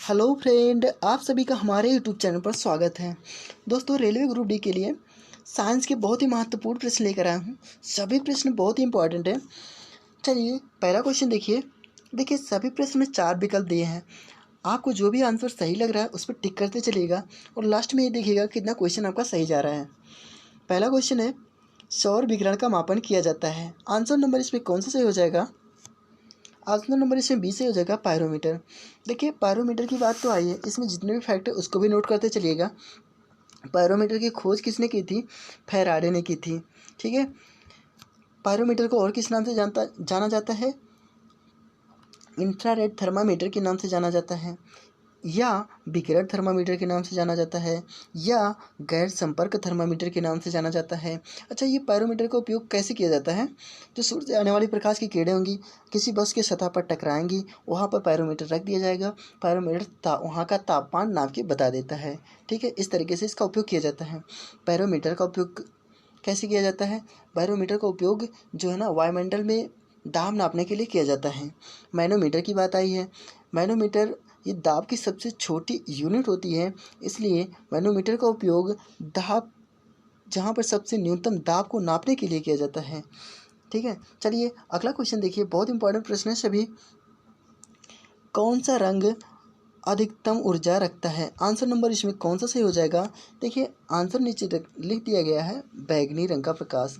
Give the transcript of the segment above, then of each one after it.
Hello friend, आप सभी का हमारे यूट्यूब चैनल पर स्वागत है। दोस्तों, रेलवे ग्रुप डी के लिए साइंस के बहुत ही महत्वपूर्ण प्रश्न लेकर आया हूँ। सभी प्रश्न बहुत ही इंपॉर्टेंट है। चलिए पहला क्वेश्चन देखिए सभी प्रश्न में 4 विकल्प दिए हैं। आपको जो भी आंसर सही लग रहा है उस पर टिक करते चलिएगा और लास्ट में ये देखिएगा कितना क्वेश्चन आपका सही जा रहा है। पहला क्वेश्चन है, सौर विकिरण का मापन किया जाता है। आंसर नंबर इसमें कौन सा सही हो जाएगा? आंसर नंबर इसमें बी से हो जाएगा पायरोमीटर। देखिए पायरोमीटर की बात तो आई है, इसमें जितने भी फैक्ट है उसको भी नोट करते चलिएगा। पायरोमीटर की खोज किसने की थी? फैराडे ने की थी। ठीक है, पायरोमीटर को और किस नाम से जाना जाता है? इंफ्रारेड थर्मामीटर के नाम से जाना जाता है, या विकिरण थर्मामीटर के नाम से जाना जाता है, या गैर संपर्क थर्मामीटर के नाम से जाना जाता है। अच्छा, ये पायरोमीटर का उपयोग कैसे किया जाता है? जो सूर्य से आने वाली प्रकाश की किरणें होंगी, किसी बस के सतह पर टकराएंगी, वहाँ पर पायरोमीटर रख दिया जाएगा। पायरोमीटर वहाँ का तापमान नाप के बता देता है। ठीक है, इस तरीके से इसका उपयोग किया जाता है। पायरोमीटर का उपयोग कैसे किया जाता है? बैरोमीटर का उपयोग जो है ना वायुमंडल में दाब नापने के लिए किया जाता है। मैनोमीटर की बात आई है। मैनोमीटर ये दाब की सबसे छोटी यूनिट होती है, इसलिए मैनोमीटर का उपयोग दाब जहाँ पर सबसे न्यूनतम दाब को नापने के लिए किया जाता है। ठीक है, चलिए अगला क्वेश्चन देखिए, बहुत इंपॉर्टेंट प्रश्न है सभी। कौन सा रंग अधिकतम ऊर्जा रखता है? आंसर नंबर इसमें कौन सा सही हो जाएगा? देखिए आंसर नीचे लिख दिया गया है, बैंगनी रंग का प्रकाश।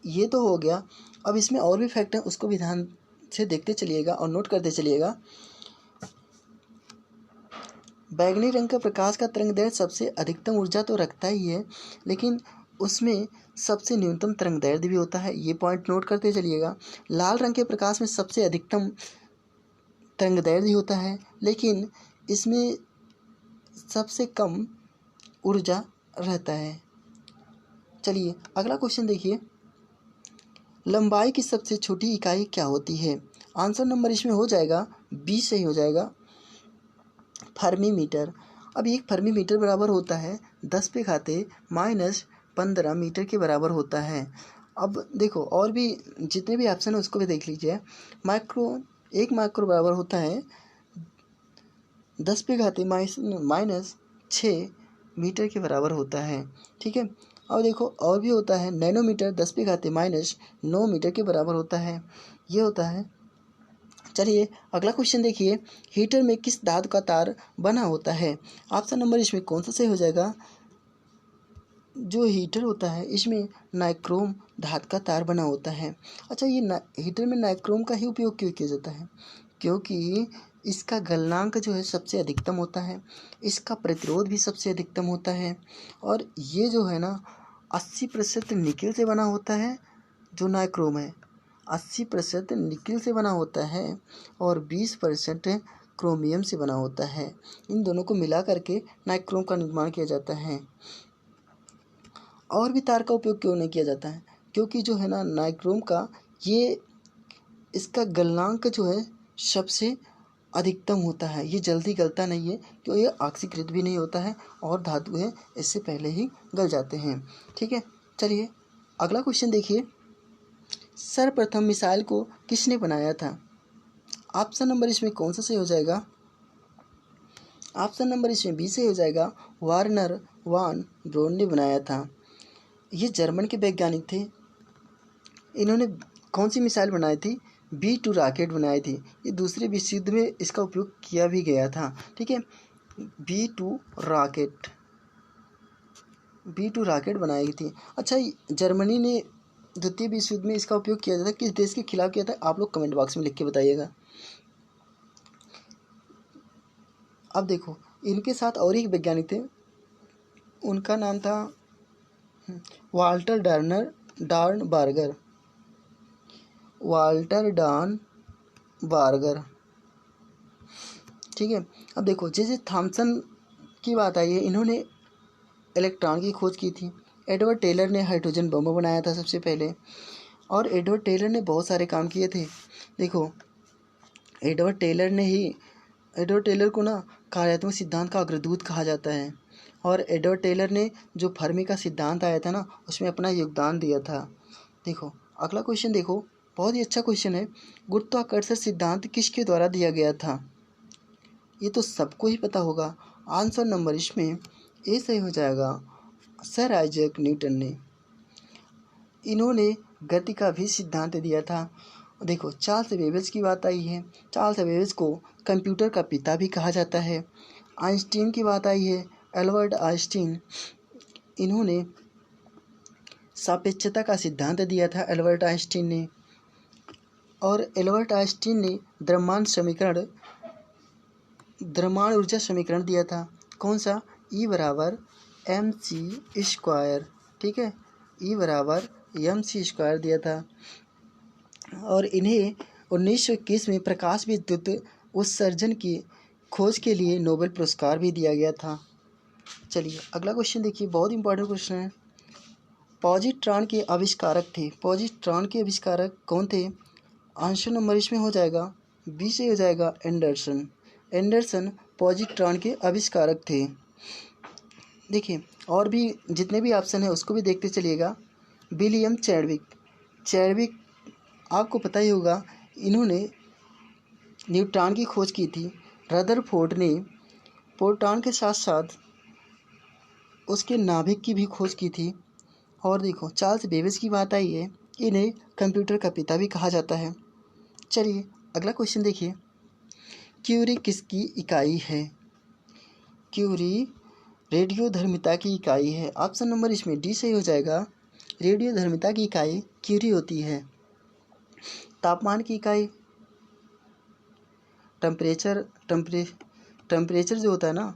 ये तो हो गया। अब इसमें और भी फैक्ट हैं, उसको भी ध्यान से देखते चलिएगा और नोट करते चलिएगा। बैंगनी रंग का प्रकाश का तरंगदैर्घ्य सबसे अधिकतम ऊर्जा तो रखता ही है, लेकिन उसमें सबसे न्यूनतम तरंगदैर्घ्य भी होता है। ये पॉइंट नोट करते चलिएगा। लाल रंग के प्रकाश में सबसे अधिकतम तरंगदैर्घ्य होता है, लेकिन इसमें सबसे कम ऊर्जा रहता है। चलिए अगला क्वेश्चन देखिए, लंबाई की सबसे छोटी इकाई क्या होती है? आंसर नंबर इसमें हो जाएगा बी सही हो जाएगा, फर्मी मीटर। अब एक फर्मी मीटर बराबर होता है 10⁻⁻15 मीटर के बराबर होता है। अब देखो और भी जितने भी ऑप्शन है उसको भी देख लीजिए। एक माइक्रो बराबर होता है 10⁻⁻6 मीटर के बराबर होता है। ठीक है, और देखो और भी होता है नैनोमीटर 10⁻⁻9 मीटर के बराबर होता है। ये होता है। चलिए अगला क्वेश्चन देखिए, हीटर में किस धातु का तार बना होता है? ऑप्शन नंबर इसमें कौन सा सही हो जाएगा? जो हीटर होता है इसमें नाइक्रोम धातु का तार बना होता है। अच्छा, ये हीटर में नाइक्रोम का ही उपयोग क्यों किया जाता है? क्योंकि इसका गलनांक जो है सबसे अधिकतम होता है, इसका प्रतिरोध भी सबसे अधिकतम होता है, और ये जो है ना 80% निकेल से बना होता है। जो नाइक्रोम है 80% निकेल से बना होता है और 20% क्रोमियम से बना होता है। इन दोनों को मिला करके नाइक्रोम का निर्माण किया जाता है। और भी तार का उपयोग क्यों नहीं किया जाता है? क्योंकि जो है ना नाइक्रोम का ये इसका गलनांक जो है सबसे अधिकतम होता है। ये जल्दी गलता नहीं है, क्योंकि ये ऑक्सीकृत भी नहीं होता है और धातु है इससे पहले ही गल जाते हैं। ठीक है, चलिए अगला क्वेश्चन देखिए, सर्वप्रथम मिसाइल को किसने बनाया था? ऑप्शन नंबर इसमें कौन सा सही हो जाएगा? ऑप्शन नंबर इसमें बी से हो जाएगा, वार्नर वान ब्रोन ने बनाया था। ये जर्मन के वैज्ञानिक थे। इन्होंने कौन सी मिसाइल बनाई थी? B-2 रॉकेट बनाई थी। ये दूसरे विश्व युद्ध में इसका उपयोग किया भी गया था। ठीक है, B-2 रॉकेट बनाई थी। अच्छा, जर्मनी ने द्वितीय विश्व युद्ध में इसका उपयोग किया था, किस देश के खिलाफ किया था? आप लोग कमेंट बॉक्स में लिख के बताइएगा। अब देखो इनके साथ और एक वैज्ञानिक थे, उनका नाम था वाल्टर डार्न बार्गर। ठीक है, अब देखो जे थॉम्सन की बात आई है, इन्होंने इलेक्ट्रॉन की खोज की थी। एडवर्ड टेलर ने हाइड्रोजन बम बनाया था सबसे पहले, और एडवर्ड टेलर ने बहुत सारे काम किए थे। देखो एडवर्ड टेलर को ना कार्यात्मक सिद्धांत का अग्रदूत कहा जाता है, और एडवर्ड टेलर ने जो फर्मी का सिद्धांत आया था ना उसमें अपना योगदान दिया था। देखो अगला क्वेश्चन देखो, बहुत ही अच्छा क्वेश्चन है। गुरुत्वाकर्षण सिद्धांत किसके द्वारा दिया गया था? ये तो सबको ही पता होगा। आंसर नंबर इसमें ए सही हो जाएगा। सर आइजैक न्यूटन ने, इन्होंने गति का भी सिद्धांत दिया था। देखो चार्ल्स बेबेज की बात आई है। चार्ल्स बेबेज को कंप्यूटर का पिता भी कहा जाता है। आइंस्टीन की बात आई है। एल्बर्ट आइंस्टीन, इन्होंने सापेक्षता का सिद्धांत दिया था एल्बर्ट आइंस्टीन ने। और एल्बर्ट आइंस्टीन ने द्रव्यमान ऊर्जा समीकरण दिया था। कौन सा? E बराबर mc²। ठीक है, E बराबर mc² दिया था। और इन्हें 1921 में प्रकाश विद्युत उत्सर्जन की खोज के लिए नोबेल पुरस्कार भी दिया गया था। चलिए अगला क्वेश्चन देखिए, बहुत इंपॉर्टेंट क्वेश्चन है। पॉजिट्रॉन के आविष्कारक थे। पॉजिट्रॉन के आविष्कारक कौन थे? आंसर नंबर इसमें हो जाएगा बी से हो जाएगा एंडरसन। एंडरसन पॉजिट्रॉन के आविष्कारक थे। देखिए और भी जितने भी ऑप्शन है उसको भी देखते चलिएगा। विलियम चैडविक आपको पता ही होगा, इन्होंने न्यूट्रॉन की खोज की थी। रदरफोर्ड ने प्रोटॉन के साथ साथ उसके नाभिक की भी खोज की थी। और देखो चार्ल्स बेबेज की बात आई है, इन्हें कंप्यूटर का पिता भी कहा जाता है। चलिए अगला क्वेश्चन देखिए, क्यूरी किसकी इकाई है? क्यूरी रेडियोधर्मिता की इकाई है। ऑप्शन नंबर इसमें डी सही हो जाएगा। रेडियोधर्मिता की इकाई क्यूरी होती है। तापमान की इकाई टेम्परेचर जो होता है ना,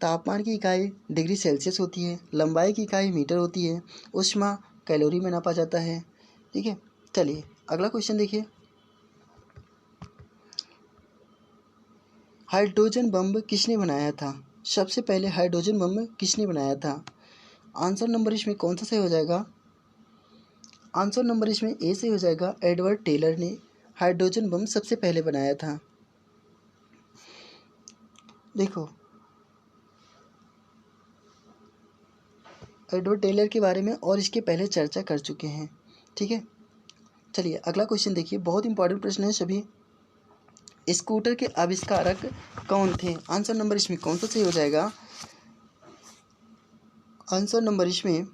तापमान की इकाई डिग्री सेल्सियस होती है। लंबाई की इकाई मीटर होती है। ऊष्मा कैलोरी में नापा जाता है। ठीक है, चलिए अगला क्वेश्चन देखिए, हाइड्रोजन बम किसने बनाया था? सबसे पहले हाइड्रोजन बम किसने बनाया था? आंसर नंबर इसमें कौन सा सही हो जाएगा? आंसर नंबर इसमें ए से हो जाएगा। एडवर्ड टेलर ने हाइड्रोजन बम सबसे पहले बनाया था। देखो एडवर्ड टेलर के बारे में और इसके पहले चर्चा कर चुके हैं। ठीक है, चलिए अगला क्वेश्चन देखिए, बहुत इंपॉर्टेंट प्रश्न है सभी। स्कूटर के आविष्कारक कौन थे? आंसर नंबर इसमें कौन सा सही हो जाएगा? आंसर नंबर इसमें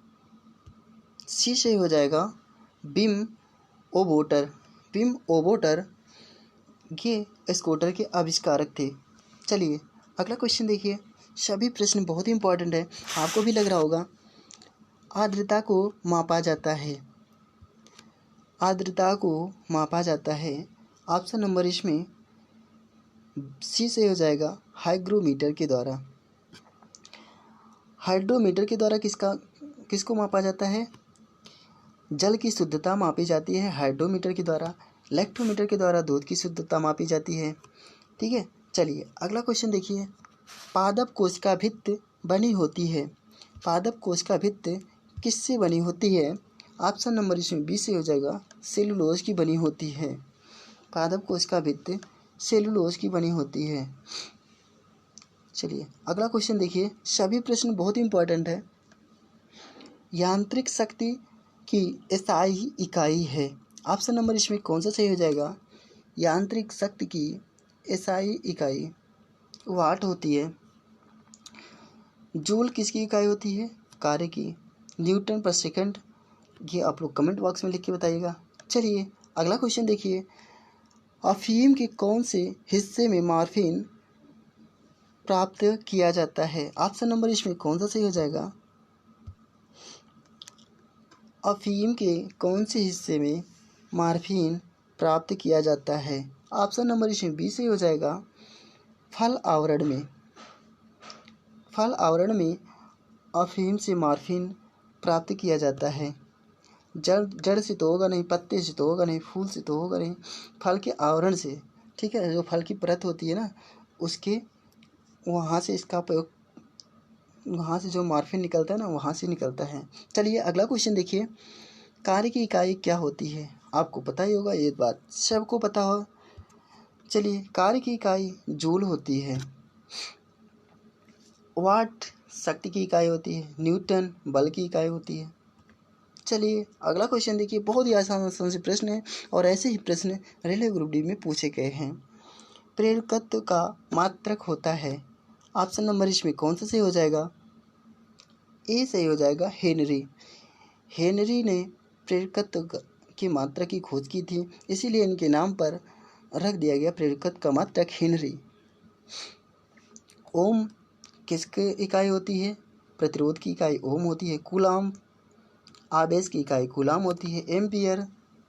सी सही हो जाएगा। बिम ओबोटर ये स्कूटर के आविष्कारक थे। चलिए अगला क्वेश्चन देखिए, सभी प्रश्न बहुत ही इंपॉर्टेंट है, आपको भी लग रहा होगा। आर्द्रता को मापा जाता है। आर्द्रता को मापा जाता है। ऑप्शन नंबर इसमें सी से हो जाएगा। हाइग्रोमीटर के द्वारा। हाइड्रोमीटर के द्वारा किसको मापा जाता है? जल की शुद्धता मापी जाती है हाइड्रोमीटर के द्वारा। इलेक्ट्रोमीटर के द्वारा दूध की शुद्धता मापी जाती है। ठीक है, चलिए अगला क्वेश्चन देखिए, पादप कोशिका भित्ति बनी होती है। पादप कोशिका भित्ति किससे बनी होती है? ऑप्शन नंबर इसमें बी से हो जाएगा। सेलुलोज की बनी होती है। पादप कोशिका भित्ति सेलुलोज की बनी होती है। चलिए अगला क्वेश्चन देखिए, सभी प्रश्न बहुत इंपॉर्टेंट है। यांत्रिक शक्ति की एसआई इकाई है। ऑप्शन नंबर इसमें कौन सा सही हो जाएगा? यांत्रिक शक्ति की एसआई इकाई वाट होती है। जूल किसकी इकाई होती है? कार्य की। न्यूटन पर सेकंड, ये आप लोग कमेंट बॉक्स में लिख के बताइएगा। चलिए अगला क्वेश्चन देखिए, अफीम के कौन से हिस्से में मॉर्फिन प्राप्त किया जाता है? ऑप्शन नंबर इसमें कौन सा सही हो जाएगा? अफीम के कौन से हिस्से में मॉर्फिन प्राप्त किया जाता है? ऑप्शन नंबर इसमें बी सही हो जाएगा। फल आवरण में। फल आवरण में अफीम से मॉर्फिन प्राप्त किया जाता है। जड़ से तो होगा नहीं, पत्ते से तो होगा नहीं, फूल से तो होगा नहीं, फल के आवरण से। ठीक है, जो फल की परत होती है ना, उसके वहाँ से इसका प्रयोग, वहाँ से जो मॉर्फिन निकलता है ना, वहाँ से निकलता है। चलिए अगला क्वेश्चन देखिए, कार्य की इकाई क्या होती है? आपको पता ही होगा, ये बात सबको पता हो। चलिए कार्य की इकाई जूल होती है। वाट शक्ति की इकाई होती है। न्यूटन बल की इकाई होती है। चलिए अगला क्वेश्चन देखिए, बहुत ही आसान से प्रश्न है और ऐसे ही प्रश्न रेलवे ग्रुप डी में पूछे गए हैं। प्रेरकत्व का मात्रक होता है? ऑप्शन नंबर इसमें कौन सा सही हो जाएगा? ए सही हो जाएगा, हेनरी। हेनरी ने प्रेरकत्व की मात्रा की खोज की थी, इसीलिए इनके नाम पर रख दिया गया प्रेरकत्व का मात्रक हेनरी। ओम किसकी इकाई होती है? प्रतिरोध की इकाई ओम होती है। कूलाम आवेश की इकाई कूलाम होती है। एम्पियर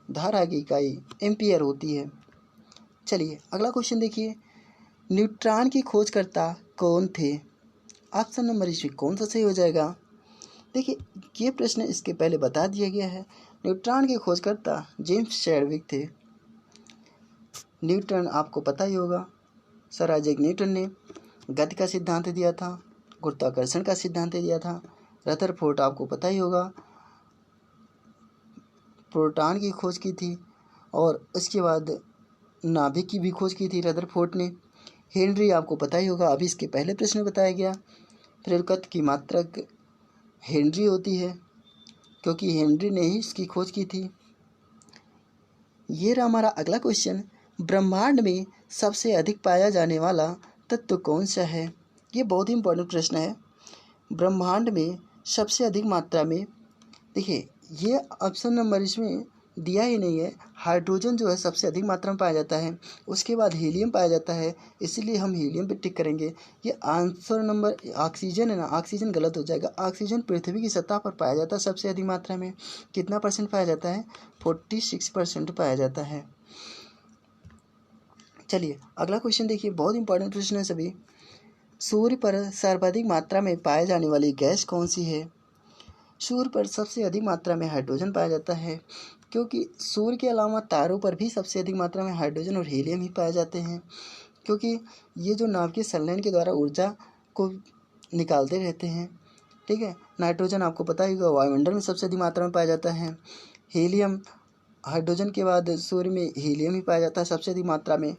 धारा की इकाई एम्पियर होती है। चलिए अगला क्वेश्चन देखिए, न्यूट्रॉन की खोजकर्ता कौन थे? ऑप्शन नंबर इसमें कौन सा सही हो जाएगा? देखिए ये प्रश्न इसके पहले बता दिया गया है। न्यूट्रॉन के खोजकर्ता जेम्स चैडविक थे। न्यूटन आपको पता ही होगा, सर आइजैक न्यूटन ने गति का सिद्धांत दिया था, गुरुत्वाकर्षण का सिद्धांत दिया था। रदरफोर्ड आपको पता ही होगा, प्रोटॉन की खोज की थी, और उसके बाद नाभिक की भी खोज की थी रदरफोर्ड ने। हेनरी आपको पता ही होगा, अभी इसके पहले प्रश्न में बताया गया, प्रेरकत्व की मात्रक हेनरी होती है, क्योंकि हेनरी ने ही इसकी खोज की थी। ये रहा हमारा अगला क्वेश्चन, ब्रह्मांड में सबसे अधिक पाया जाने वाला तत्व कौन सा है? ये बहुत ही इंपॉर्टेंट प्रश्न है। ब्रह्मांड में सबसे अधिक मात्रा में, देखिए ये ऑप्शन नंबर इसमें दिया ही नहीं है। हाइड्रोजन जो है सबसे अधिक मात्रा में पाया जाता है, उसके बाद हीलियम पाया जाता है, इसीलिए हम हीलियम पे टिक करेंगे। ये आंसर नंबर ऑक्सीजन है ना, ऑक्सीजन गलत हो जाएगा। ऑक्सीजन पृथ्वी की सतह पर पाया जाता है सबसे अधिक मात्रा में। कितना परसेंट पाया जाता है? 46% पाया जाता है। चलिए अगला क्वेश्चन देखिए, बहुत इंपॉर्टेंट प्रश्न है सभी। सूर्य पर सर्वाधिक मात्रा में पाए जाने वाली गैस कौन सी है? सूर्य पर सबसे अधिक मात्रा में हाइड्रोजन पाया जाता है, क्योंकि सूर्य के अलावा तारों पर भी सबसे अधिक मात्रा में हाइड्रोजन और हीलियम ही पाए जाते हैं, क्योंकि ये जो नाभिकीय संलयन के द्वारा ऊर्जा को निकालते रहते हैं। ठीक है, नाइट्रोजन आपको पता ही होगा वायुमंडल में सबसे अधिक मात्रा में पाया जाता है। हीलियम हाइड्रोजन के बाद सूर्य में हीलियम ही पाया जाता है सबसे अधिक मात्रा में।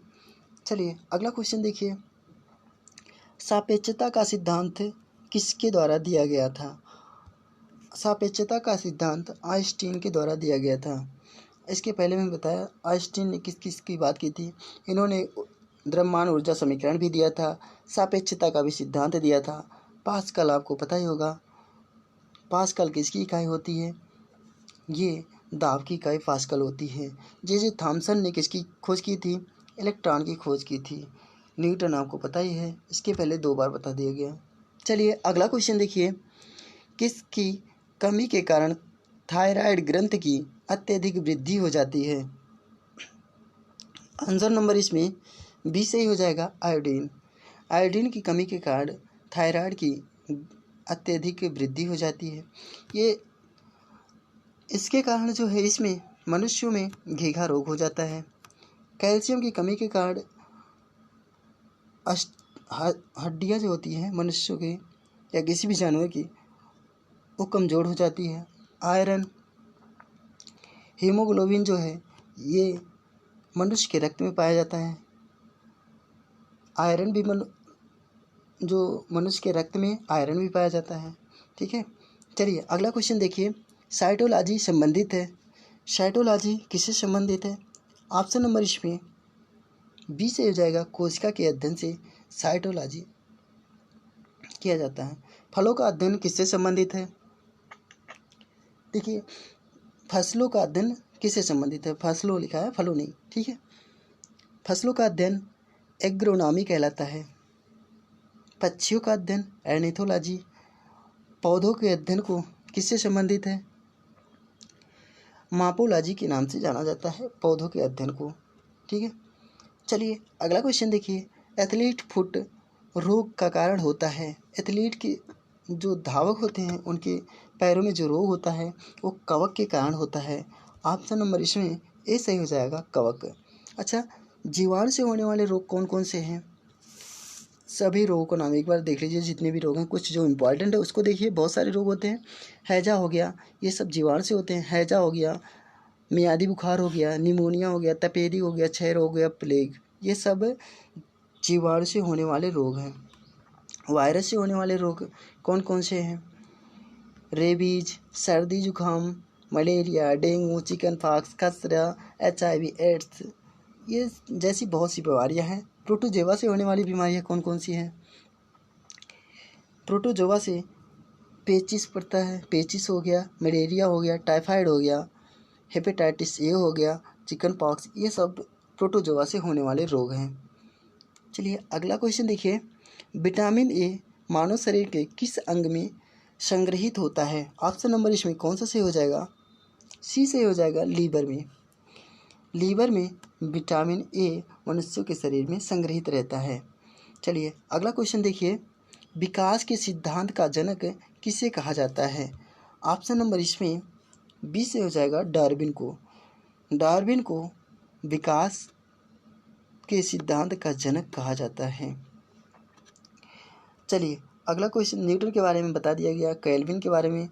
चलिए अगला क्वेश्चन देखिए, सापेक्षता का सिद्धांत किसके द्वारा दिया गया था? सापेक्षता का सिद्धांत आइंस्टीन के द्वारा दिया गया था। इसके पहले मैंने बताया आइंस्टीन ने किस किस की बात की थी। इन्होंने द्रव्यमान ऊर्जा समीकरण भी दिया था, सापेक्षता का भी सिद्धांत दिया था। पास्कल आपको पता ही होगा, पास्कल किसकी इकाई होती है? ये दाब की इकाई पास्कल होती है। जे थॉमसन ने किसकी खोज की थी? इलेक्ट्रॉन की खोज की थी। न्यूटन आपको पता ही है, इसके पहले 2 बार बता दिया गया। चलिए अगला क्वेश्चन देखिए, किसकी कमी के कारण थायराइड ग्रंथि की अत्यधिक वृद्धि हो जाती है? आंसर नंबर इसमें बी सही हो जाएगा, आयोडीन। आयोडीन की कमी के कारण थायराइड की अत्यधिक वृद्धि हो जाती है। ये इसके कारण जो है इसमें मनुष्यों में घेघा रोग हो जाता है। कैल्शियम की कमी के कारण हड्डियाँ जो होती हैं मनुष्यों की या किसी भी जानवर की, वो कमज़ोर हो जाती है। आयरन, हीमोग्लोबिन जो है ये मनुष्य के रक्त में पाया जाता है। आयरन भी जो मनुष्य के रक्त में आयरन भी पाया जाता है। ठीक है, चलिए अगला क्वेश्चन देखिए, साइटोलॉजी संबंधित है। साइटोलॉजी किससे संबंधित है? ऑप्शन नंबर इसमें बी से हो जाएगा, कोशिका के अध्ययन से साइटोलॉजी किया जाता है। फलों का अध्ययन किससे संबंधित है? देखिए फसलों का अध्ययन किससे संबंधित है? फसलों लिखा है, फलों नहीं। ठीक है, फसलों का अध्ययन एग्रोनॉमी कहलाता है। पक्षियों का अध्ययन एर्निथोलॉजी। पौधों के अध्ययन को किससे संबंधित है? मापोलॉजी के नाम से जाना जाता है पौधों के अध्ययन को। ठीक है, चलिए अगला क्वेश्चन देखिए, एथलीट फुट रोग का कारण होता है। एथलीट के जो धावक होते हैं उनके पैरों में जो रोग होता है वो कवक के कारण होता है। ऑप्शन नंबर इसमें ए सही हो जाएगा, कवक। अच्छा, जीवाणु से होने वाले रोग कौन कौन से हैं? सभी रोगों को नाम एक बार देख लीजिए, जितने भी रोग हैं, कुछ जो इम्पोर्टेंट है उसको देखिए। बहुत सारे रोग होते हैं, हैजा हो गया, ये सब जीवाणु से होते हैं। हैजा हो गया, मियादी बुखार हो गया, निमोनिया हो गया, तपेदी हो गया, क्षय रोग हो गया, प्लेग, ये सब जीवाणु से होने वाले रोग हैं। वायरस से होने वाले रोग कौन कौन से हैं? रेबीज, सर्दी जुकाम, मलेरिया, डेंगू, चिकन पॉक्स, खसरा, HIV, एड्स, ये जैसी बहुत सी बीमारियां हैं प्रोटोजोआ से होने वाली बीमारियाँ कौन कौन सी हैं? प्रोटोजोआ से पेचिस पड़ता है, पेचिस हो गया, मलेरिया हो गया, टाइफाइड हो गया, हेपेटाइटिस ए हो गया, चिकन पॉक्स, ये सब प्रोटोजोआ से होने वाले रोग हैं। चलिए अगला क्वेश्चन देखिए, विटामिन ए मानव शरीर के किस अंग में संग्रहित होता है? ऑप्शन नंबर इसमें कौन सा सही हो जाएगा? सी सही हो जाएगा, लीवर में। लीवर में विटामिन ए मनुष्यों के शरीर में संग्रहित रहता है। चलिए अगला क्वेश्चन देखिए, विकास के सिद्धांत का जनक किसे कहा जाता है? ऑप्शन नंबर इसमें बी से हो जाएगा, डार्विन को। डार्विन को विकास के सिद्धांत का जनक कहा जाता है। चलिए अगला क्वेश्चन, न्यूटन के बारे में बता दिया गया, केल्विन के बारे में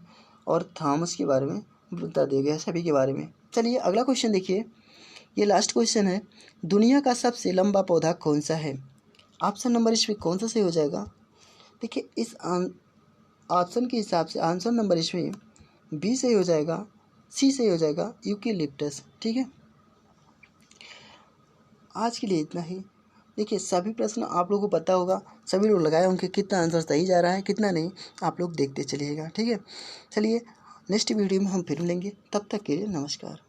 और थॉमस के बारे में बता दिया गया, सभी के बारे में। चलिए अगला क्वेश्चन देखिए, ये लास्ट क्वेश्चन है, दुनिया का सबसे लंबा पौधा कौन सा है? ऑप्शन नंबर इसमें कौन सा सही हो जाएगा? देखिए इस ऑप्शन के हिसाब से आंसर नंबर इसमें बी सही हो जाएगा, सी सही हो जाएगा, यूकेलिप्टस। ठीक है, आज के लिए इतना ही। देखिए सभी प्रश्न आप लोगों को पता होगा, सभी लोग लगाए होंगे, कितना आंसर सही जा रहा है कितना नहीं, आप लोग देखते चलिएगा। ठीक है, चलिए नेक्स्ट वीडियो में हम फिर मिलेंगे, तब तक के लिए नमस्कार।